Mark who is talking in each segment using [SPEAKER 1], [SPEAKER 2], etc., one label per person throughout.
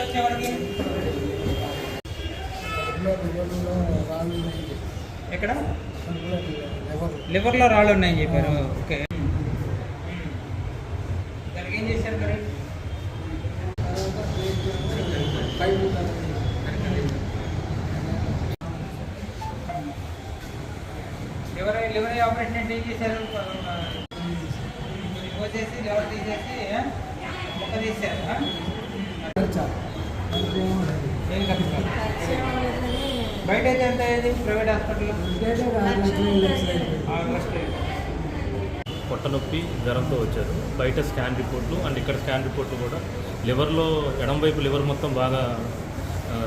[SPEAKER 1] వచ్చేవాడికి ఎక్కడ లివర్లో రాళ్ళు ఉన్నాయని చెప్పారు. ఓకే, దానికి ఏం చేశారు మరి? లివర్ ఆపరేషన్ అంటే ఏం చేశారు? పోసేసి లివర్ తీసేసి మొక్క తీశారు. ఏం కష్టం బయట అయితే ఎంత అయ్యేది? ప్రైవేట్ హాస్పిటల్లో 6 లక్షలు.
[SPEAKER 2] పొట్ట నొప్పి జ్వరంతో వచ్చారు. బయట స్కాన్ రిపోర్ట్లు అండ్ ఇక్కడ స్కాన్ రిపోర్ట్లు కూడా లివర్లో ఎడం వైపు లివర్ మొత్తం బాగా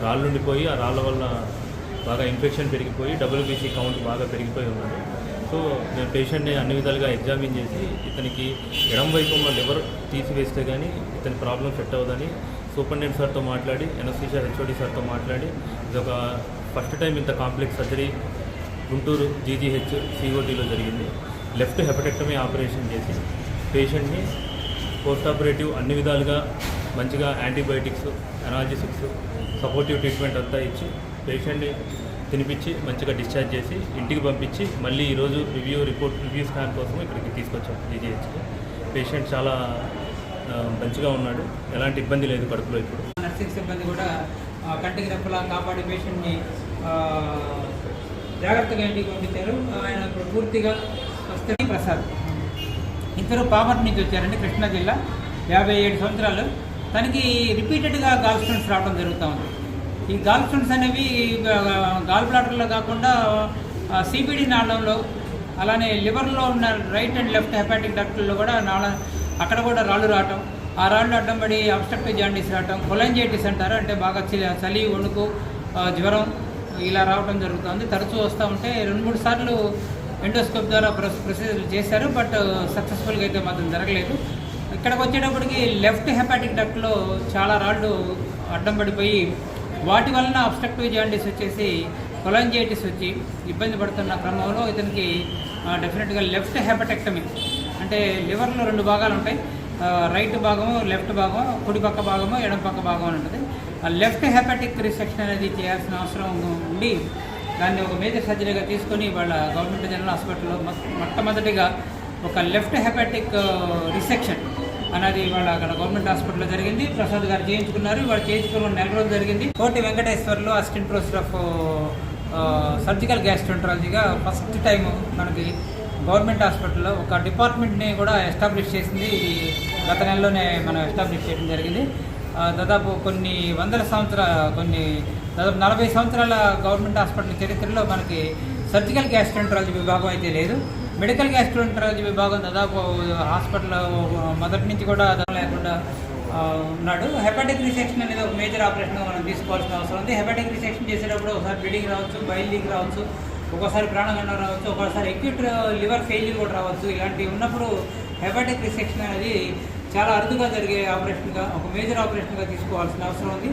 [SPEAKER 2] రాళ్ళు ఉండిపోయి ఆ రాళ్ళ వల్ల బాగా ఇన్ఫెక్షన్ పెరిగిపోయి WBC కౌంట్ బాగా పెరిగిపోయి ఉన్నాడు. సో నేను పేషెంట్ని అన్ని విధాలుగా ఎగ్జామిన్ చేసి ఇతనికి ఎడం వైపు ఉన్న లివర్ తీసివేస్తే కానీ ఇతని ప్రాబ్లం సెట్ అవ్వదని సూపరింటెండెంట్ సార్తో మాట్లాడి ఎనస్థీషియా HOD సార్తో మాట్లాడి ఇదొక ఫస్ట్ టైం ఇంత కాంప్లెక్స్ సర్జరీ గుంటూరు GGH COTలో జరిగింది. లెఫ్ట్ హెపటెక్టమీ ఆపరేషన్ చేసి పేషెంట్ని పోస్ట్ ఆపరేటివ్ అన్ని విధాలుగా మంచిగా యాంటీబయాటిక్స్, అనాల్జెసిక్స్, సపోర్టివ్ ట్రీట్మెంట్ అంతా ఇచ్చి పేషెంట్ని తినిపించి మంచిగా డిశ్చార్జ్ చేసి ఇంటికి పంపించి మళ్ళీ ఈరోజు రివ్యూ స్కాన్ కోసం ఇక్కడికి తీసుకొచ్చాం GGHకి. పేషెంట్ చాలా మంచిగా ఉన్నాడు, ఎలాంటి ఇబ్బంది లేదు కడుపులో. ఇప్పుడు
[SPEAKER 1] నర్సింగ్ సిబ్బంది కూడా కంటికి రెప్పలా కాపాడి పేషెంట్ని జాగ్రత్తగా ఇంటికి పంపించారు. ఆయన ఇప్పుడు పూర్తిగా వస్తే ప్రసాద్ ఇద్దరు పామర్ నుంచి వచ్చారండి, కృష్ణా జిల్లా, 57 సంవత్సరాలు. తనకి రిపీటెడ్గా గాల్ స్టోన్స్ రావడం జరుగుతూ ఉంది. ఈ గాల్ స్టోన్స్ అనేవి గాల్ బ్లాడర్లో కాకుండా CBD నాళంలో, అలానే లివర్లో ఉన్న రైట్ అండ్ లెఫ్ట్ హెపాటిక్ డక్ట్లో కూడా అక్కడ కూడా రాళ్ళు రావటం, ఆ రాళ్ళు అడ్డం పడి అబ్స్ట్రక్టివ్ జాండీస్ రావటం, కొలంజైటిస్ అంటారు, అంటే బాగా చలి, వణుకు, జ్వరం ఇలా రావడం జరుగుతుంది. తరచూ వస్తూ ఉంటే 2-3 సార్లు ఎండోస్కోప్ ద్వారా ప్రొసీజర్లు చేశారు, బట్ సక్సెస్ఫుల్గా అయితే మాత్రం జరగలేదు. ఇక్కడికి వచ్చేటప్పటికి లెఫ్ట్ హెపాటిక్ డక్ట్లో చాలా రాళ్ళు అడ్డం పడిపోయి వాటి వలన అబ్స్ట్రక్టివ్ జాండీస్ వచ్చేసి కొలంజైటిస్ వచ్చి ఇబ్బంది పడుతున్న క్రమంలో ఇతనికి డెఫినెట్గా లెఫ్ట్ హెపటెక్టమీ, అంటే లివర్లో 2 భాగాలు ఉంటాయి, రైట్ భాగము, లెఫ్ట్ భాగం, కుడి పక్క భాగము, ఎడం పక్క భాగం అని ఉంటుంది. ఆ లెఫ్ట్ హెపాటిక్ రిసెక్షన్ అనేది చేయాల్సిన అవసరం ఉండి దాన్ని ఒక మేజర్ సర్జరీగా తీసుకొని వాళ్ళ గవర్నమెంట్ జనరల్ హాస్పిటల్లో మొట్టమొదటిగా ఒక లెఫ్ట్ హెపాటిక్ రిసెక్షన్ అనేది వాళ్ళ అక్కడ గవర్నమెంట్ హాస్పిటల్లో జరిగింది. ప్రసాద్ గారు చేయించుకున్నారు. వాళ్ళు చేయించుకున్న 1 నెల రోజులు జరిగింది. కోటి వెంకటేశ్వర్లో అసిస్టెంట్ ప్రొఫెసర్ ఆఫ్ సర్జికల్ గ్యాస్ట్రోంట్రాలజీగా ఫస్ట్ టైం మనకి గవర్నమెంట్ హాస్పిటల్లో ఒక డిపార్ట్మెంట్ని కూడా ఎస్టాబ్లిష్ చేసింది. గత నెలలోనే మనం ఎస్టాబ్లిష్ చేయడం జరిగింది. దాదాపు దాదాపు 40 సంవత్సరాల గవర్నమెంట్ హాస్పిటల్ చరిత్రలో మనకి సర్జికల్ గ్యాస్ట్రోంట్రాలజీ విభాగం అయితే లేదు. మెడికల్ గ్యాస్ట్రోంట్రాలజీ విభాగం దాదాపు హాస్పిటల్ మొదటి నుంచి కూడా లేకుండా ఉన్నాడు. హెపాటిక్ రిసెక్షన్ అనేది ఒక మేజర్ ఆపరేషన్గా మనం తీసుకోవాల్సిన అవసరం ఉంది. హెపాటిక్ రిసెక్షన్ చేసేటప్పుడు ఒకసారి బ్లీడింగ్ రావచ్చు, బైల్ లీక్ రావచ్చు, ఒక్కోసారి ప్రాణగండం రావచ్చు, ఒక్కోసారి అక్యూట్ లివర్ ఫెయిల్యూర్ కూడా రావచ్చు. ఇలాంటివి ఉన్నప్పుడు హెపాటిక్ రిసెక్షన్ అనేది చాలా అరుదుగా జరిగే ఆపరేషన్గా, ఒక మేజర్ ఆపరేషన్గా తీసుకోవాల్సిన అవసరం ఉంది.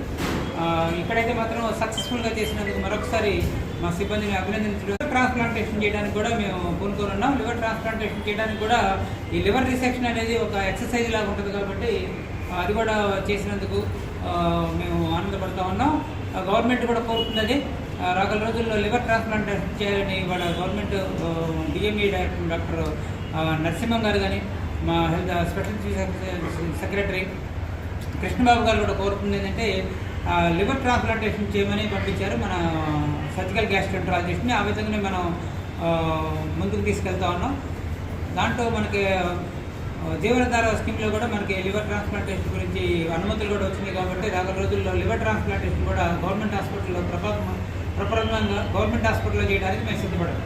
[SPEAKER 1] ఇక్కడైతే మాత్రం సక్సెస్ఫుల్గా చేసినందుకు మరొకసారి మా సిబ్బందిని అభినందించడం. ట్రాన్స్ప్లాంటేషన్ చేయడానికి కూడా మేము పూనుకొని ఉన్నాం. లివర్ ట్రాన్స్ప్లాంటేషన్ చేయడానికి కూడా ఈ లివర్ రిసెక్షన్ అనేది ఒక ఎక్సర్సైజ్ లాగా ఉంటుంది కాబట్టి అది కూడా చేసినందుకు మేము ఆనందపడుతూ ఉన్నాం. గవర్నమెంట్ కూడా కోరుతున్నది రాగల రోజుల్లో లివర్ ట్రాన్స్ప్లాంటేషన్ చేయాలని వాళ్ళ government DME director doctor Narasimham గారు కానీ, మా health special chief secretary Krishnababu గారు కూడా కోరుతుంది ఏంటంటే లివర్ ట్రాన్స్ప్లాంటేషన్ చేయమని పంపించారు మన సర్జికల్ గ్యాస్ట్రోంట్రాలజిస్ట్ని. ఆ విధంగానే మనం ముందుకు తీసుకెళ్తా ఉన్నాం. దాంట్లో మనకి జీవనధార స్కీమ్లో కూడా మనకి లివర్ ట్రాన్స్ప్లాంటేషన్ గురించి అనుమతులు కూడా వచ్చినాయి కాబట్టి రాగల రోజుల్లో లివర్ ట్రాన్స్ప్లాంటేషన్ కూడా గవర్నమెంట్ హాస్పిటల్లో ప్రప్రథమంగా గవర్నమెంట్ హాస్పిటల్లో చేయడానికి మేము సిద్ధపడాలి.